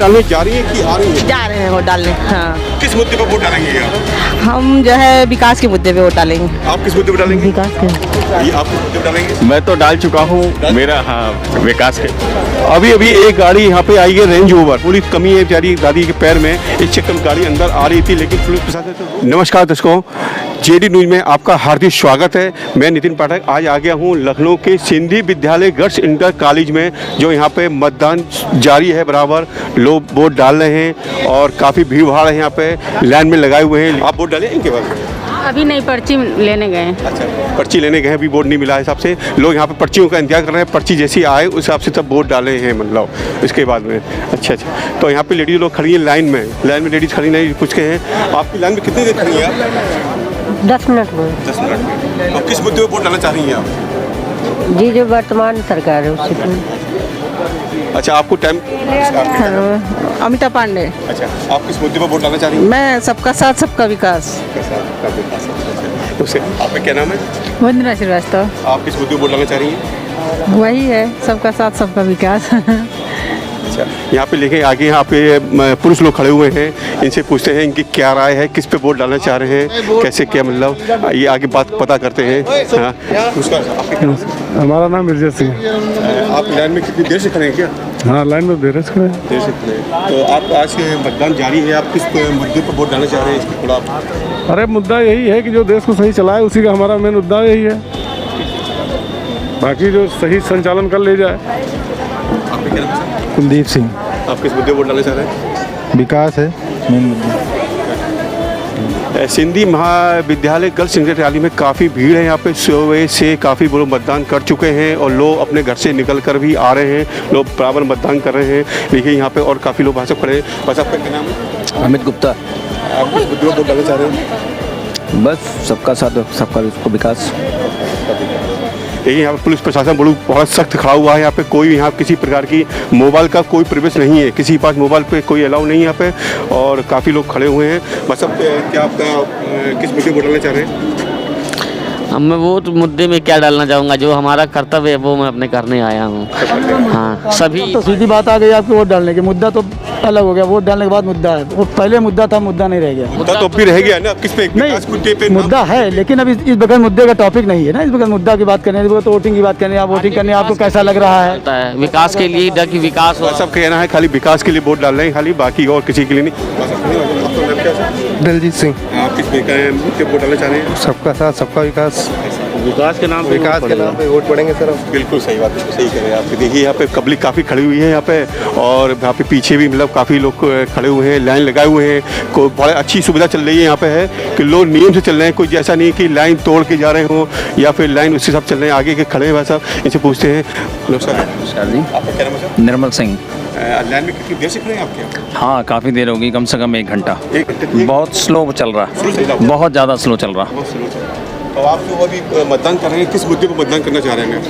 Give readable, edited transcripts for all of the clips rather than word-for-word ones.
डालने जा रही है कि आ रही है? जा रहे हैं वोट डालने। हाँ, किस मुद्दे पर वोट डालेंगे आप? हम जो है विकास के मुद्दे पे वोट डालेंगे। आप किस मुद्दे पर डालेंगे? विकास के। ये आप किस मुद्दे पर डालेंगे? मैं तो डाल चुका हूँ मेरा, हाँ, विकास के। अभी अभी एक गाड़ी यहाँ पे आई है रेंज ओवर, पूरी कमी है बेचारी दादी के पैर में, इस चक्कर में गाड़ी अंदर आ रही थी लेकिन पुलिस प्रशासन। नमस्कार दर्शकों, जेडी न्यूज में आपका हार्दिक स्वागत है। मैं नितिन पाठक आज आ गया हूँ लखनऊ के सिंधी विद्यालय गर्ल्स इंटर कॉलेज में, जो यहाँ पे मतदान जारी है, बराबर लोग वोट डाल रहे हैं और काफ़ी भीड़ भाड़ है यहाँ पे, लाइन में लगाए हुए हैं। आप वोट डाले इनके बाद? अभी नहीं, पर्ची लेने गए हैं। अच्छा, पर्ची लेने गए हैं, अभी वोट नहीं मिला है हिसाब से लोग यहाँ पे पर्चियों का इंतजार कर रहे हैं, पर्ची जैसी आए उस हिसाब से तब वोट डाले हैं मतलब इसके बाद में। अच्छा, तो यहाँ पे लेडीज लोग खड़ी हैं लाइन में लेडीज खड़ी नहीं पूछ के हैं। आपकी लाइन में कितनी देर खड़ी हैं आप? 10 मिनट में। 10 मिनट में। तो किस मुद्दे पर वोट डालना चाह रही हैं आप? जी, जो वर्तमान सरकार है उसी पर। अच्छा, आपको टाइम? अमिता पांडे। अच्छा, आप किस मुद्दे पर वोट डालना चाह रही हैं? मैं सबका साथ सबका विकास। उससे आपका क्या नाम है? वंदना श्रीवास्तव। आप किस मुद्दे पर वोट डालना चाह रही हैं? वही है, सबका साथ सबका विकास। अच्छा, यहाँ पे लेके आगे यहाँ पे पुरुष लोग खड़े हुए हैं, इनसे पूछते हैं इनकी क्या राय है, किस पे वोट डालना चाह रहे हैं, कैसे क्या मतलब ये आगे बात पता करते हैं। हाँ, हमारा नाम मिर्जा सिंह। आप लाइन में कितनी देर से खड़े हैं क्या? हाँ, लाइन में देर से खड़े हैं। देर से खड़े हैं। तो आप आज के मतदान जारी है, आप किस मुद्दे पर वोट डालना चाह रहे हैं इसको थोड़ा? अरे मुद्दा यही है कि जो देश को सही चलाए, उसी का हमारा मेन मुद्दा यही है। बाकी जो सही संचालन कर ले जाए। आपके क्या नाम है? कुलदीप सिंह। आप किस मुद्दे पर वोट डालना चाह रहे हैं? विकास है मेन मुद्दा। सिंधी महाविद्यालय गर्ल्स इंटर कॉलेज में काफ़ी भीड़ है यहाँ पे, सुबह से काफ़ी लोग मतदान कर चुके हैं और लोग अपने घर से निकल कर भी आ रहे हैं, लोग बराबर मतदान कर रहे हैं। देखिए यहाँ पे और काफ़ी लोग भाषा खड़े हैं। बस आपका क्या नाम है? अमित गुप्ता। आप किस मुद्दे पर वोट डालना चाह रहे हैं? बस सबका साथ सबका विकास। देखिए यहाँ पर पुलिस प्रशासन बहुत सख्त खड़ा हुआ है। यहाँ पे कोई यहाँ किसी प्रकार की मोबाइल का कोई प्रवेश नहीं है, किसी के पास मोबाइल पे कोई अलाउ नहीं है यहाँ पे, और काफ़ी लोग खड़े हुए हैं। बस अब क्या आपका किस मुद्दे पर डालना चाह रहे हैं? अब मैं वो मुद्दे में क्या डालना चाहूँगा, जो हमारा कर्तव्य है वो मैं अपने करने आया हूँ। हाँ, सभी तो सीधी बात आ गई आपको वोट डालने की। मुद्दा तो अलग हो गया, वोट डालने के बाद मुद्दा है। वो पहले मुद्दा था, मुद्दा नहीं रह गया। मुद्दा तो भी रह गया ना, किस पे? नहीं, मुद्दा है लेकिन अभी इस बगैर मुद्दे का टॉपिक नहीं है ना। इस बगैर मुद्दा की बात करने, तो वोटिंग की बात करने, आप वोटिंग करने आपको कैसा लग रहा है? विकास के लिए डर की विकास हो। सब कहना है खाली विकास के लिए वोट डाल रहे हैं, खाली बाकी और किसी के लिए नहीं। दलजीत सिंह। आप किस मुद्दे पर वोट डालना चाह रहे हैं? सबका साथ सबका विकास। विकास के नाम पे वोट पड़ेंगे सर। बिल्कुल सही बात, बिल्कुल सही कह रहे हैं आप। देखिए यहाँ पे पब्लिक काफ़ी खड़ी हुई है यहाँ पे, और यहाँ पे पीछे भी मतलब काफ़ी लोग खड़े हुए हैं, लाइन लगाए हुए हैं। कोई बड़ी अच्छी सुविधा चल रही है यहाँ पे है कि लोग नियम से चल रहे हैं, कोई जैसा नहीं कि लाइन तोड़ के जा रहे हो या फिर लाइन उसी सब चल रहे हैं। आगे के खड़े हैं भाई साहब, इनसे पूछते हैं। नमस्कार जी। आपका क्या नाम है सर? निर्मल सिंह। लाइन में कितनी देर से खड़े हैं आप क्या? हाँ, काफ़ी देर होगी, कम से कम 1 घंटा। 1 घंटे? बहुत स्लो चल रहा है, बहुत ज़्यादा स्लो चल रहा। बहुत स्लो चल रहा है। तो आप जो अभी मतदान कर रहे हैं, किस मुद्दे पर मतदान करना चाह रहे हैं?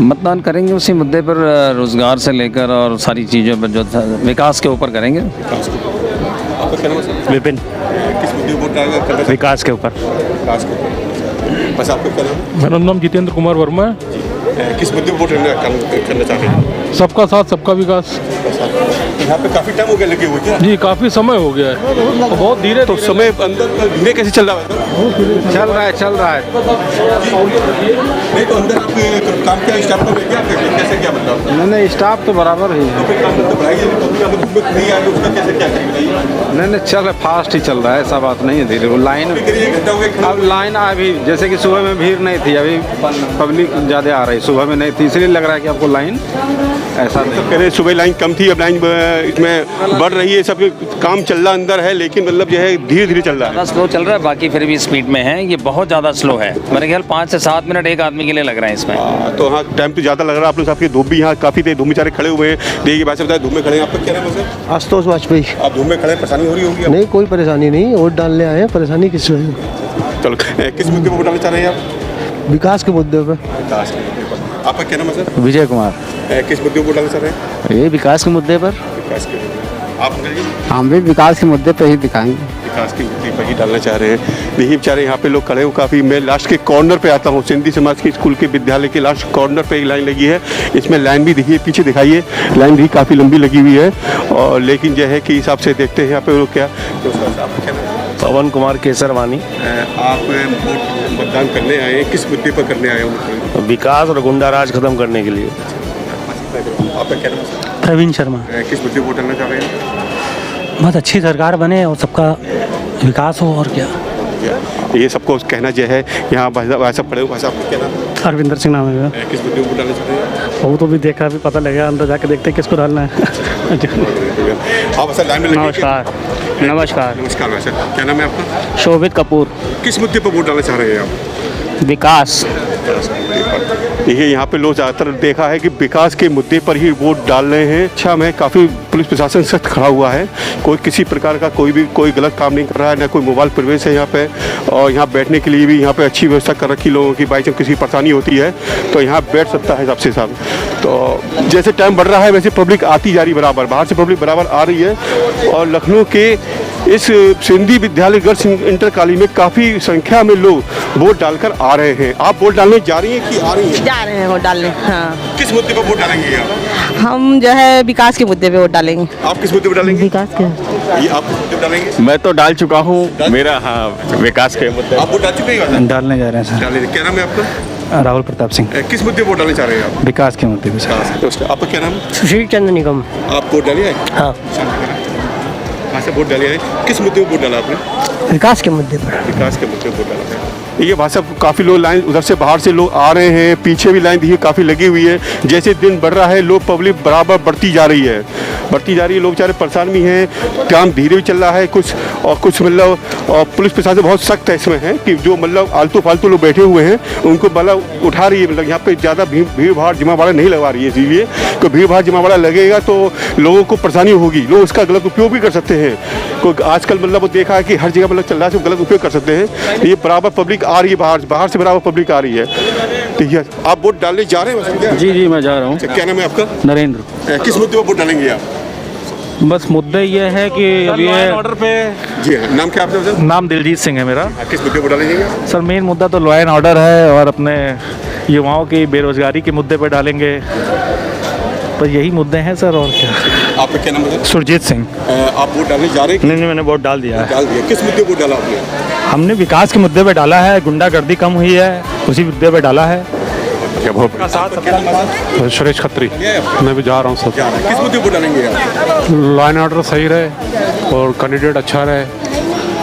मतदान करेंगे उसी मुद्दे पर, रोजगार से लेकर और सारी चीज़ों पर, जो विकास के ऊपर करेंगे। आपका क्या नाम है सर? विपिन। किस मुद्दे पर वोट डालेंगे? विकास के ऊपर। विकास के ऊपर। बस आपका क्या नाम है? मेरा नाम जितेंद्र कुमार वर्मा है। किस मुद्दे पर वोट करना चाह रहे हैं? सबका साथ सबका विकास। यहाँ पे काफ़ी टाइम हो गया लगे हुए क्या? जी, काफ़ी समय हो गया है, बहुत धीरे। तो समय अंदर धीरे कैसे चल रहा है? चल रहा है। नहीं तो अंदर आप काम क्या स्टाफ को क्या कैसे क्या मतलब? नहीं, स्टाफ तो बराबर ही है। तो फिर काम तो बढ़ाइए, तो नहीं आए तो उसका कैसे क्या करेंगे? नहीं, चल रहा, फास्ट ही चल रहा है, ऐसा बात नहीं है। धीरे वो लाइन, घंटा हो गया। अब लाइन अभी जैसे कि सुबह में भीड़ नहीं थी, अभी पब्लिक ज़्यादा आ रही, सुबह में नहीं थी, इसलिए लग रहा है कि आपको लाइन ऐसा नहीं। कह रहे सुबह लाइन कम थी, अब लाइन इसमें बढ़ रही है, सब काम चल रहा अंदर है, लेकिन मतलब जो है धीरे धीरे चल रहा है। ज़्यादा स्लो चल रहा है, बाकी फिर भी स्पीड में है। ये बहुत ज़्यादा स्लो है, मेरे ख्याल 5 से 7 मिनट एक आदमी के लिए लग रहे हैं इसमें। तो हाँ, टाइम तो ज़्यादा लग रहा है। आप लोग आपकी धूप भी यहाँ काफ़ी थे, धूप में चारे खड़े हुए हैं। देखिए भाई साहब धूप में खड़े हैं। आपका क्या नाम है सर? आशुतोष वाजपेयी। आप धूप में खड़े, परेशानी हो रही होगी? नहीं, कोई परेशानी नहीं, वोट डालने आए हैं, परेशानी किस वजह? चलो, किस मुद्दे पर वोट डालना चाह रहे हैं आप? विकास के मुद्दे पर। विकास के मुद्दे पर। आपका क्या नाम है सर? विजय कुमार। किस मुद्दे पर वोट डालना चाह रहे हैं? ये विकास के मुद्दे पर। विकास के। आप अंकल जी? हम भी विकास के मुद्दे पर ही दिखाएंगे। विकास के मुद्दे पर ही डालना चाह रहे हैं। देखिए बेचारे यहाँ पे लोग खड़े हो काफ़ी। मैं लास्ट के कॉर्नर पे आता हूँ, सिंधी समाज के स्कूल के विद्यालय के लास्ट कॉर्नर पे एक लाइन लगी है। इसमें लाइन भी देखिए, पीछे दिखाइए, लाइन भी काफ़ी लंबी लगी हुई है। और लेकिन जो है कि हिसाब से देखते हैं यहाँ पे लोग क्या। पवन कुमार केसरवानी। आप वोट मतदान करने आए हैं, किस मुद्दे पर करने आए हैं? विकास और गुंडा राज खत्म करने के लिए। आपका क्या नाम है? प्रवीण शर्मा। किस मुद्दे पर वोट डालना चाह रहे हैं? बहुत अच्छी सरकार बने और सबका विकास हो, और क्या। ये सबको कहना जो है यहाँ भाई साहब पढ़े हो। भाई साहब क्या नाम है? अरविंदर सिंह नाम है। किस मुद्दे पर वोट डालना चाह रहे हैं? वो तो भी देखा, भी पता लगेगा, अंदर जाके देखते हैं किसको डालना है। आप सर लाइन में लगे। नमस्कार। नमस्कार। नमस्कार भाई साहब, क्या नाम है आपका? शोभित कपूर। किस मुद्दे पर वोट डालना चाह रहे हैं आप? विकास। देखिए यहाँ पे लोग ज़्यादातर देखा है कि विकास के मुद्दे पर ही वोट डाल रहे हैं। अच्छा, मैं काफ़ी पुलिस प्रशासन सख्त खड़ा हुआ है, कोई किसी प्रकार का कोई गलत काम नहीं कर रहा है, ना कोई मोबाइल प्रवेश है यहाँ पे। और यहाँ बैठने के लिए भी यहाँ पे अच्छी व्यवस्था कर रखी लोगों की, बाई चांस किसी परेशानी होती है तो यहाँ बैठ सकता है सबसे साथ। तो जैसे टाइम बढ़ रहा है वैसे पब्लिक आती जा रही बराबर, बाहर से पब्लिक बराबर आ रही है। और लखनऊ के इस सिंधी विद्यालय गर्ल्स इंटर कॉलेज में काफ़ी संख्या में लोग वोट डालकर आ रहे हैं। आप वोट डालने जा रही हैं कि आ रही हैं? जा रहे हैं वोट डालने। हाँ, किस मुद्दे पर वोट डालेंगे आप? हम जो है विकास के मुद्दे पे वोट डालेंगे। आप किस मुद्दे पर डालेंगे? विकास के। ये आप किस मुद्दे पर डालेंगे? मैं तो डाल चुका हूँ, मेरा हाँ विकास के मुद्दे। आप वोट डाल चुके हैं? डालने जा रहे हैं सर। डालेंगे। क्या नाम है आपका? राहुल प्रताप सिंह। किस मुद्दे पर वोट डालना चाह रहे हैं आप? विकास के मुद्दे पे सर। आपका क्या नाम है? सुशील चंद्र निगम। आप वोट डालिए? हाँ। कहाँ से वोट डालिए है? किस मुद्दे पर वोट डाला आपने? विकास के मुद्दे पर। विकास के मुद्दे पर वोट डाला है। ये भाई साहब काफ़ी लोग लाइन उधर से बाहर से लोग आ रहे हैं, पीछे भी लाइन देखिए काफ़ी लगी हुई है। जैसे दिन बढ़ रहा है लोग पब्लिक बराबर बढ़ती जा रही है, लोग बेचारे परेशान भी हैं। काम धीरे भी चल रहा है कुछ, और कुछ मतलब और पुलिस प्रशासन बहुत सख्त है इसमें है कि जो मतलब आलतू फालतू लोग बैठे हुए हैं उनको मतलब उठा रही है। मतलब यहाँ पे ज़्यादा भीड़ भाड़ जमावड़ा नहीं लगवा रही है, इसीलिए तो भीड़ भाड़ जमावड़ा लगेगा तो लोगों को परेशानी होगी, लोग उसका गलत उपयोग भी कर सकते हैं। कोई आजकल मतलब वो देखा है कि हर जगह मतलब चल रहा है, तो गलत उपयोग कर सकते हैं। ये बराबर पब्लिक आ रही है, बाहर से बराबर पब्लिक आ रही है। ठीक है, आप वोट डालने जा रहे हैं? क्या? जी मैं जा रहा हूँ। क्या नाम है आपका? नरेंद्र। किस मुद्दे पर वोट डालेंगे आप? बस मुद्दा ये है कि अभी ऑर्डर पे। जी हाँ, नाम क्या आपका? नाम दिलजीत सिंह है मेरा। किस मुद्दे पर डालेंगे? सर मेन मुद्दा तो लॉ एंड ऑर्डर है और अपने युवाओं की बेरोजगारी के मुद्दे पर डालेंगे। बस यही मुद्दे हैं सर, और क्या। आपका क्या नाम है? सुरजीत सिंह। आप वोट डालने जा रहे हैं? नहीं, मैंने वोट डाल दिया है। डाल दिया। किस मुद्दे पर डाला आपने? हमने विकास के मुद्दे पे डाला है, गुंडागर्दी कम हुई है उसी मुद्दे पे डाला है। सुरेश खत्री। मैं भी जा रहा हूँ सब। किस मुद्दे पर डालेंगे आप? लॉ एंड ऑर्डर सही रहे और कैंडिडेट अच्छा रहे,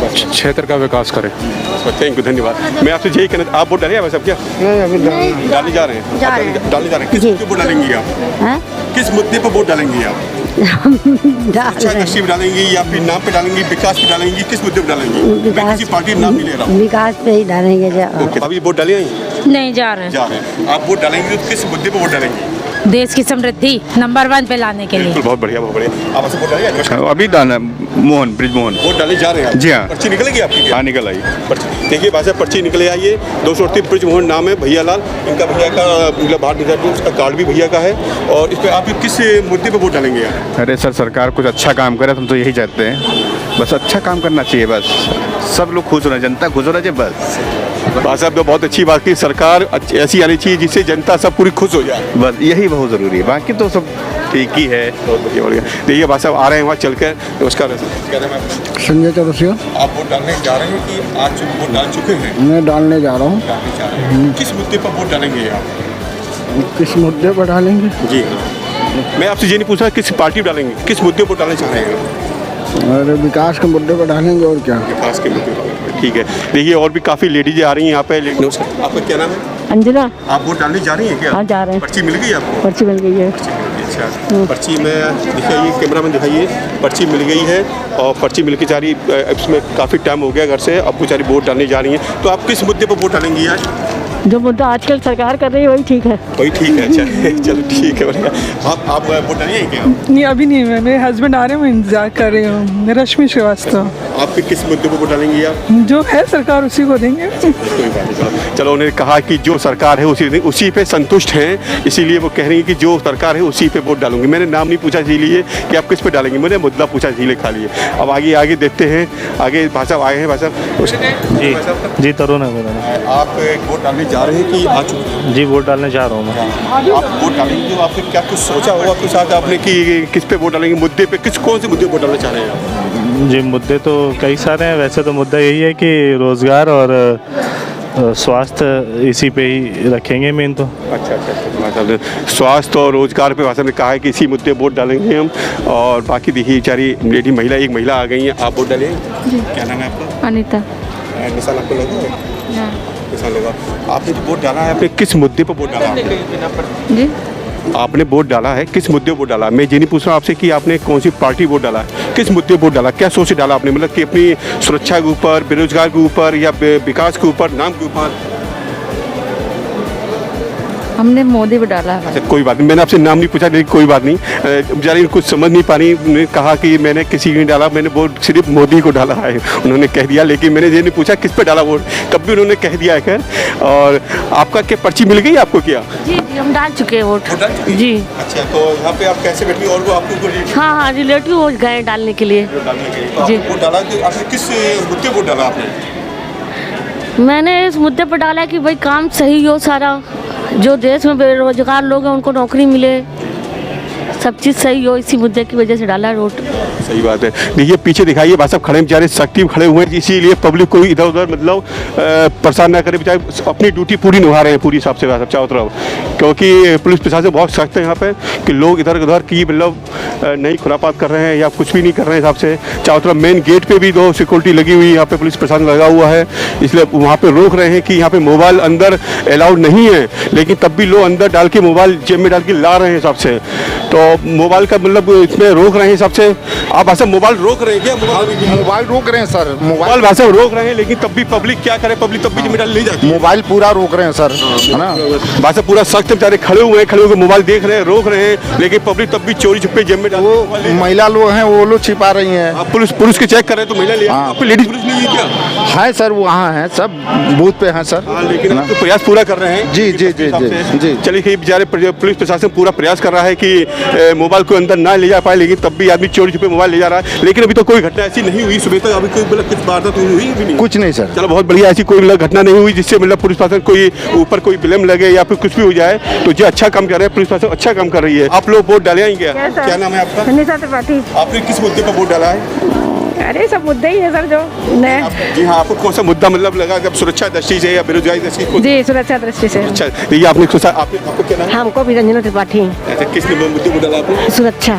क्षेत्र का विकास करे। थैंक यू, धन्यवाद। मैं आपसे यही कहना, आप वोट डालिए वैसे? क्या डालने जा रहे हैं? डालने जा रहे हैं। किस मुद्दे पर डालेंगे आप? किस मुद्दे पर वोट डालेंगे आप? अच्छा नसीब डालेंगी या फिर नाम पे डालेंगी, विकास पे डालेंगी, किस मुद्दे पे डालेंगी? मैं किसी पार्टी का नाम नहीं ले रहा हूँ। विकास पे ही डालेंगे। ओके, अभी वोट डालिए? नहीं जा रहे जा रहे हैं। आप वोट डालेंगे तो किस मुद्दे पे वोट डालेंगे? देश की समृद्धि नंबर 1 पे लाने के लिए। बिल्कुल, बहुत बढ़िया, बहुत बढ़िया। आप ऐसे वोट डालिए? नमस्कार। अभी डालना मोहन, ब्रिजमोहन। वोट डालने जा रहे हैं? जी हाँ। पर्ची निकलेगी आपकी? हाँ, निकल आई पर्ची। देखिए भाई साहब, पर्ची निकले आई है। 238 ब्रिजमोहन नाम है, भैया लाल इनका। भैया का मतलब बाहर निकल, उसका कार्ड भी भैया का है। और इस पर आप किस मुद्दे पर वोट डालेंगे यार? अरे सर, सरकार कुछ अच्छा काम करे, हम तो यही चाहते हैं। बस अच्छा काम करना चाहिए, बस सब लोग खुश होना, जनता खुश होना चाहिए बस। भाई साहब तो बहुत अच्छी बात की, सरकार ऐसी आनी चाहिए जिससे जनता सब पूरी खुश हो जाए, बस यही बहुत ज़रूरी है, बाकी तो सब ठीक ही है। बहुत बढ़िया, बढ़िया। देखिए भाई साहब आ रहे हैं वहाँ चल कर। नमस्कार। क्या नाम है आपका? संजय चौरसिया। आप वोट डालने जा रहे हैं कि आज वोट डाल चुके हैं? मैं डालने जा रहा हूँ। डालने जा रहे हैं। किस मुद्दे पर वोट डालेंगे आप? किस मुद्दे पर डालेंगे? जी हाँ, मैं आपसे ये नहीं पूछा किस पार्टी पर डालेंगे, किस मुद्दे पर डालना चाह रहे हैं? अरे विकास के मुद्दे पर डालेंगे, और क्या। विकास के मुद्दे पर। ठीक है, देखिए और भी काफ़ी लेडीजें आ रही हैं यहाँ पे। नमस्कार, आपका क्या नाम है? अंजना। आप वोट डालने जा रही हैं क्या? हाँ, जा रहे हैं। पर्ची मिल गई आपको? पर्ची मिल गई है। अच्छा, पर्ची में दिखाइए, कैमरा में दिखाइए। पर्ची मिल गई है और पर्ची मिल के जा रही, इसमें काफ़ी टाइम हो गया घर से, अब बेचारी वोट डालने जा रही हैं। तो आप किस मुद्दे पर वोट डालेंगी आज? जो मुद्दा आजकल सरकार कर रही है वही ठीक है। वही ठीक है। अच्छा चलो ठीक है बढ़िया। आप वोट डालिए क्या? नहीं अभी नहीं, मेरे हस्बैंड आ रहे हैं, मैं इंतजार कर रही हूँ। रश्मि श्रीवास्तव। आप किस मुद्दे पर वोट डालेंगे आप? जो है सरकार उसी को देंगे। कोई बात नहीं। चलो उन्होंने कहा कि जो सरकार है उसी पे संतुष्ट हैं, इसीलिए वो कह रही है कि जो सरकार है उसी पे वोट डालूंगी। मैंने नाम नहीं पूछा इसीलिए कि आप किस पे डालेंगे, मैंने मुद्दा पूछा इसीलिए खाली है। अब आगे देखते हैं। आगे भाई साहब आए हैं। भाई साहब जी तरुण है मेरा नाम। आप वोट डालने जा रहे हैं कि आ चुके हैं? जी वोट डालने जा रहा हूँ मैं। आप वोट डालेंगे तो आपने क्या कुछ सोचा होगा कुछ आज आपने कि किस पे वोट डालेंगे, मुद्दे पे कौन से मुद्दे पे वोट डालना चाह रहे हैं आप? जी मुद्दे तो कई सारे हैं, वैसे तो मुद्दा यही है कि रोज़गार और स्वास्थ्य इसी पे ही रखेंगे मेन तो। अच्छा। स्वास्थ्य और रोजगार पे भाषा ने कहा है कि इसी मुद्दे वोट डालेंगे हम। और बाकी देखिए बेचारी लेडी महिला, एक महिला आ गई है। आप वोट डालें? क्या नाम है आपका? अनीता। निशान आपको लगा है? निशान लगा। आपने जो वोट डाला है आपने किस मुद्दे पर वोट डाला जी आपने वोट डाला है किस मुद्दे पर वोट डाला? मैं ये नहीं पूछ रहा आपसे कि आपने कौन सी पार्टी वोट डाला है, किस मुद्दे पर वोट डाला, क्या सोच से डाला आपने? मतलब कि अपनी सुरक्षा के ऊपर, बेरोजगार के ऊपर या विकास के ऊपर, नाम के ऊपर? हमने मोदी पे डाला है। अच्छा कोई बात नहीं, मैंने आपसे नाम नहीं पूछा लेकिन कोई बात नहीं। बेचारी कुछ समझ नहीं पा रही, उन्होंने कहा कि मैंने किसी को नहीं डाला, मैंने वोट सिर्फ मोदी को डाला है, उन्होंने कह दिया। लेकिन मैंने ये नहीं पूछा किस पे डाला वोट, तब भी उन्होंने कह दिया है। खैर, और आपका क्या पर्ची मिल गई आपको? क्या जी हम डाल चुके हैं वोट जी। अच्छा तो यहाँ पे आप कैसे बैठी और वो आपको? हाँ रिलेटिव हो गए डालने के लिए जी। वोट डाला तो आपने किस मुद्दे वोट डाला आपने? मैंने इस मुद्दे पर डाला कि भाई काम सही हो सारा, जो देश में बेरोजगार लोग हैं उनको नौकरी मिले, सब चीज़ सही हो, इसी मुद्दे की वजह से डाला वोट। सही बात है। देखिए पीछे दिखाइए भाई साहब खड़े बेचारे सख्ती खड़े हुए हैं, इसीलिए पब्लिक को इधर उधर मतलब परेशान ना करे। बेचारे अपनी ड्यूटी पूरी निभा रहे हैं पूरी हिसाब से चारों तरफ, क्योंकि पुलिस प्रशासन बहुत सख्त है यहाँ पे कि लोग इधर उधर की मतलब नहीं खुरापात कर रहे हैं या कुछ भी नहीं कर रहे हैं हिसाब से। चारों तरफ मेन गेट पे भी 2 सिक्योरिटी लगी हुई, यहाँ पे पुलिस प्रशासन लगा हुआ है, इसलिए वहाँ पे रोक रहे हैं कि यहाँ पे मोबाइल अंदर अलाउड नहीं है, लेकिन तब भी लोग अंदर डाल के मोबाइल जेब में डाल के ला रहे हैं हिसाब से। तो मोबाइल का मतलब इसमें रोक रहे हैं हिसाब से। आप भाषा मोबाइल रोक रहे हैं क्या? मोबाइल रोक रहे हैं सर, मोबाइल भाषा रोक रहे हैं, लेकिन तब भी पब्लिक क्या करे, पब्लिक तब भी जिम्मेदारी ले जाती है। मोबाइल पूरा रोक रहे हैं सर, है ना? भाषा पूरा सख्त बेचारे खड़े हुए हैं, मोबाइल देख रहे हैं, रोक रहे हैं, लेकिन पब्लिक तब भी चोरी छुपे जेब में। वो महिला लोग हैं, वो लोग छिपा रही हैं। आप पुलिस के चेक कर रहे हैं तो महिला ले, आप लेडीज पुलिस नहीं है क्या? है सर, वो वहाँ हैं, सब बूथ पे हैं सर। लेकिन आप प्रयास पूरा कर रहे हैं। जी जी जी जी जी। चलिए बेचारे पुलिस प्रशासन पूरा प्रयास कर रहा है कि मोबाइल को अंदर ना ले जा पाए, लेकिन तब भी आदमी चोरी छुपे मोबाइल ले जा रहा है। लेकिन अभी तो कोई घटना ऐसी नहीं हुई सुबह तक, अभी कोई मतलब किस वारदात हुई भी नहीं? कुछ नहीं सर। चलो बहुत बढ़िया, ऐसी कोई घटना नहीं हुई जिससे मतलब पुलिस प्रशासन कोई ऊपर कोई विलम्ब लगे या फिर कुछ भी हो जाए। तो जो अच्छा काम कर रहे हैं पुलिस प्रशासन, अच्छा काम कर रही है। आप लोग वोट डाले आएंगे? क्या नाम है आपका? निशा त्रिपाठी। आपने किस मुद्दे पर वोट डाला है? अरे सब मुद्दे ही है सर जो जी हाँ, आपको कौन सा मुद्दा मतलब लगा, जब सुरक्षा दृष्टि से या बेरोजगारी दृष्टि से? जी सुरक्षा दृष्टि से। अच्छा ये आपने आपको क्या नाम? हमको भी रंजना त्रिपाठी। अच्छा किस मुद्दे को डाला आपने? सुरक्षा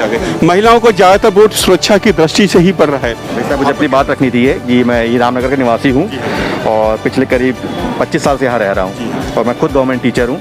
के। महिलाओं को ज़्यादातर वोट सुरक्षा की दृष्टि से ही पड़ रहा है। वैसे मुझे अपनी बात रखनी थी कि मैं ये रामनगर का निवासी हूँ और पिछले करीब 25 साल से यहाँ रह रहा हूँ और मैं खुद गवर्नमेंट टीचर हूँ।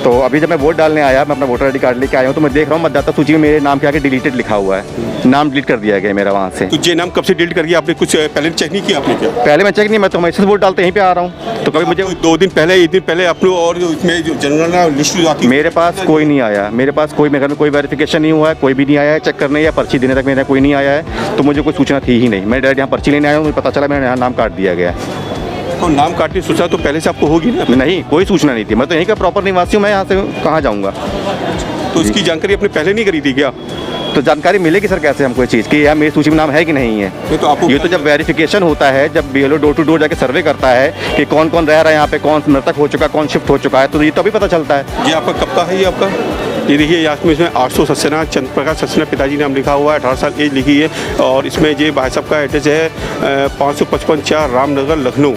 तो अभी जब मैं वोट डालने आया, मैं अपना वोटर आईडी कार्ड लेके आया हूँ, तो मैं देख रहा हूँ मतदाता सूची में मेरे नाम के आगे डिलीटेड लिखा हुआ है, नाम डिलीट कर दिया गया मेरा वहाँ से। तो ये नाम कब से डिलीट कर दिया आपने? कुछ पहले चेक नहीं किया आपने? क्या पहले मैं चेक नहीं, मैं तो हमेशा वोट डालते यहीं पे आ रहा हूँ। तो कभी मुझे 2 दिन पहले, 1 दिन पहले आप लोग, और इसमें जो जनरल लिस्ट आती है मेरे पास कोई नहीं आया, मेरे पास कोई, मेरे घर में कोई वेरिफिकेशन नहीं हुआ है, कोई भी नहीं आया है चेक करने या पर्ची देने तक मेरा कोई नहीं आया है। तो मुझे कोई सूचना थी ही नहीं, मैं डायरेक्ट यहाँ पर्ची लेने आया हूँ, मुझे पता चला मेरा यहाँ नाम काट दिया गया है। तो नाम काटने की सूचना तो पहले से आपको होगी ना? नहीं, कोई सूचना नहीं थी, मैं तो यहीं का प्रॉपर निवासी हूँ, मैं यहाँ से कहाँ जाऊँगा? तो इसकी जानकारी आपने पहले नहीं करी थी क्या? तो जानकारी मिलेगी सर कैसे हमको इस चीज़ की, या मेरी सूची में नाम है कि नहीं है? तो आपको ये तो जब वेरिफिकेशन होता है, जब BLO डोर टू डोर जाके सर्वे करता है कि कौन कौन रह रहा है यहाँ पे, कौन मृतक हो चुका है, कौन शिफ्ट हो चुका है, तो ये तो अभी पता चलता है। ये आपका कब का है? ये आपका ये देखिए इसमें 800 सक्सेना चंद्र प्रकाश सक्सेना पिताजी नाम लिखा हुआ है, 18 साल एज लिखी है। और इसमें ये भाई साहब का एड्रेस है 555 4 रामनगर लखनऊ,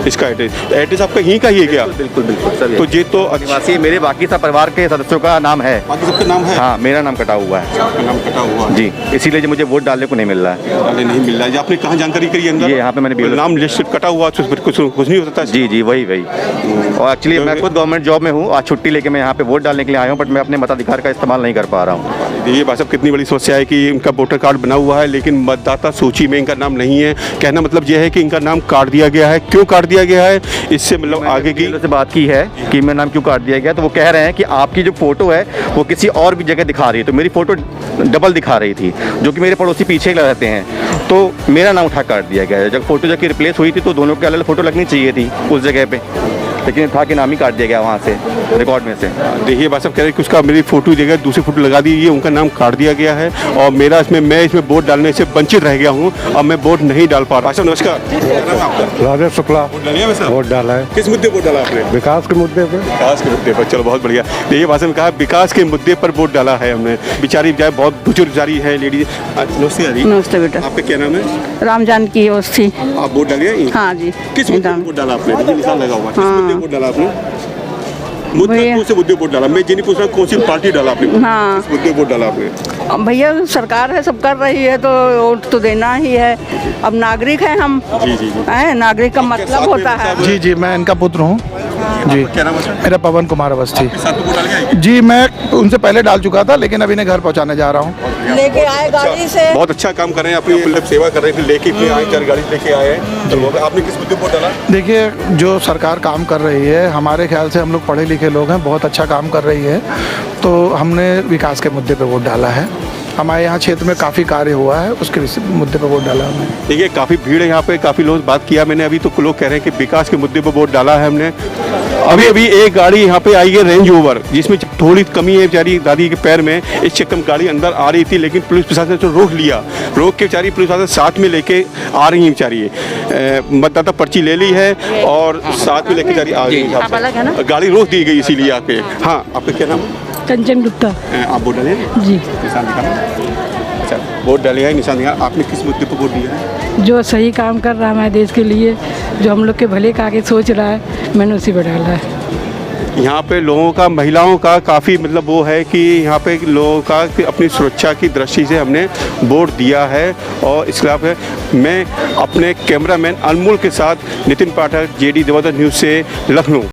इसका एड्रेस आपका यहीं का ही है क्या? बिल्कुल बिल्कुल सर। तो ये तो निवासी मेरे बाकी सब परिवार के सदस्यों का नाम है। बाकी सबका नाम है? हाँ, मेरा नाम कटा हुआ है। आपका नाम कटा हुआ है? जी, इसीलिए मुझे वोट डालने को नहीं मिल रहा है। नहीं मिल रहा है। आपने कहाँ जानकारी करी अंदर? ये यहाँ पे मैंने नाम लिस्ट कटा हुआ, कुछ नहीं हो सकता? जी जी, वही। और एक्चुअली मैं खुद गवर्नमेंट जॉब में हूँ, आज छुट्टी लेके मैं यहाँ पे वोट डालने के लिए आया हूँ, बट मैं अपने मताधिकार का इस्तेमाल नहीं कर पा रहा हूँ। ये बात सब कितनी बड़ी समस्या है कि इनका वोटर कार्ड बना हुआ है लेकिन मतदाता सूची में इनका नाम नहीं है। कहना मतलब यह है कि इनका नाम काट दिया गया है। क्यों काट दिया गया है, इससे मतलब आगे की से बात की है कि मेरा नाम क्यों काट दिया गया, तो वो कह रहे हैं कि आपकी जो फ़ोटो है वो किसी और भी जगह दिखा रही है। तो मेरी फ़ोटो डबल दिखा रही थी, जो कि मेरे पड़ोसी पीछे ही रहते हैं, तो मेरा नाम उठा काट दिया गया है। जब फ़ोटो जबकि रिप्लेस हुई थी तो दोनों की अलग अलग फ़ोटो लगनी चाहिए थी उस जगह पे, लेकिन था कि नाम ही काट दिया गया वहाँ से रिकॉर्ड में से। देखिए बात सब कह रहे हैं कि उसका मेरी फोटो जगह दूसरी फोटो लगा दी, ये उनका नाम काट दिया गया है और मेरा मैं इसमें वोट डालने से वंचित रह गया हूँ। अब मैं वोट नहीं डाल पा रहा। अच्छा नमस्कार, क्या नाम है आपका? राजेश शुक्ला। वोट डालिए वैसे? वोट डाला है। किस मुद्दे पर वोट डाला आपने? विकास के मुद्दे पे। विकास के मुद्दे पर, चलो बहुत बढ़िया। देखिए भाषण में कहा विकास के मुद्दे पर वोट डाला है हमने। बेचारी जाए बहुत बुजुर्ग जारी है लेडीज। नमस्ते जी। नमस्ते बेटा। आपका क्या नाम है? राम जानकी अवस्थी। आप वोट डालिए? हाँ जी। किस मुद्दे पर वोट डाला आपने? ये निशान लगा हुआ है। किस मुद्दे पर वोट डाला आपने? मुद्दा कौन से मुद्दे वोट डाला? मैं ये नहीं पूछ रहा कौन सी पार्टी डाला आपने। हाँ। किस मुद्दे वोट डाला आपने? भैया सरकार है, सब कर रही है तो वोट तो देना ही है। अब नागरिक हैं हम। जी जी जी। हैं, नागरिक का मतलब होता है। जी जी, मैं इनका पुत्र हूँ जी। क्या नाम है? मेरा पवन कुमार अवस्थी। साथ में वोट डाल के आएंगे? जी, मैं उनसे पहले डाल चुका था लेकिन अभी इन्हें घर पहुँचाने जा रहा हूँ। लेके आए गाड़ी से। बहुत अच्छा काम कर रहे हैं, अपनी मतलब सेवा कर रहे हैं, लेके अपने आए, चार गाड़ी लेके आए हैं। तो आपने किस मुद्दे पर वोट डाला? देखिए, जो सरकार काम कर रही है, हमारे ख्याल से हम लोग पढ़े लिखे लोग हैं, बहुत अच्छा काम कर रही है, तो हमने विकास के मुद्दे पे वोट डाला है। हमारे यहाँ क्षेत्र में काफ़ी कार्य हुआ है, उसके मुद्दे पर वोट डाला हमने। देखिए काफ़ी भीड़ है यहाँ पे, काफ़ी लोग बात किया मैंने अभी, तो लोग कह रहे हैं कि विकास के मुद्दे पर वोट डाला है हमने। अभी एक गाड़ी यहाँ पे आई है रेंज ओवर, जिसमें थोड़ी कमी है बेचारी दादी के पैर में। इस चक्कर में गाड़ी अंदर आ रही थी लेकिन पुलिस प्रशासन ने तो रोक लिया। रोक के बेचारी पुलिस प्रशासन साथ में लेके आ रही है बेचारी। मतदाता पर्ची ले ली है और साथ में लेके बेचारी आ रही है। गाड़ी रोक दी गई इसीलिए आके। हाँ, आपका क्या नाम है? कंचन गुप्ता। आप वोट डाले? जी। निशान दिखा। अच्छा, वोट डालिए, निशान दिखा। आपने किस मुद्दे पर वोट दिया है? जो सही काम कर रहा है हमारे देश के लिए, जो हम लोग के भले का आगे सोच रहा है, मैंने उसी पर डाला है। यहाँ पे लोगों का, महिलाओं का काफ़ी मतलब वो है कि यहाँ पे लोगों का अपनी सुरक्षा की दृष्टि से हमने वोट दिया है और इस खिलाफ है। मैं अपने कैमरामैन अनमोल के साथ नितिन पाठक, जेडी जबरदस्त न्यूज़ से लखनऊ।